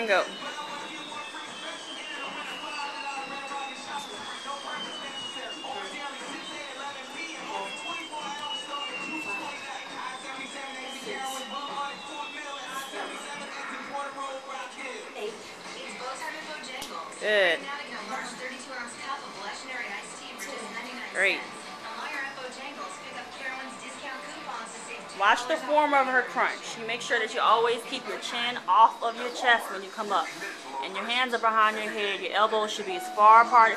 go. Good. Great. Watch the form of her crunch. You make sure that you always keep your chin off of your chest when you come up. And your hands are behind your head. Your elbows should be as far apart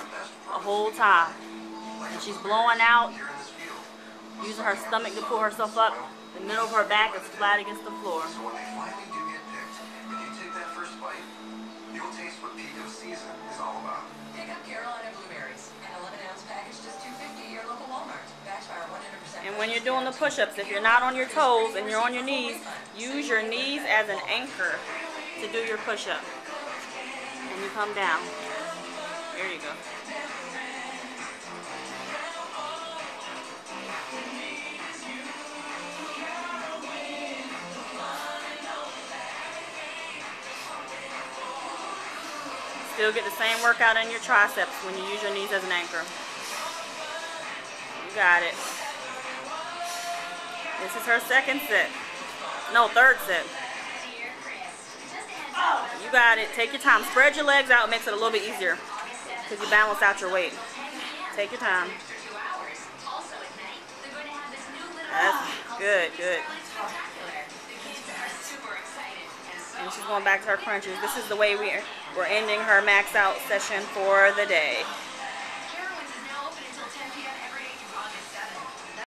the whole time. And she's blowing out, using her stomach to pull herself up. The middle of her back is flat against the floor. And when you're doing the push-ups, if you're not on your toes and you're on your knees, use your knees as an anchor to do your push-up. And you come down. There you go. Still get the same workout in your triceps when you use your knees as an anchor. You got it. This is her second set. No, third set. You got it. Take your time. Spread your legs out. It makes it a little bit easier because you balance out your weight. Take your time. That's good, good. And she's going back to her crunches. This is the way we're ending her max out session for the day.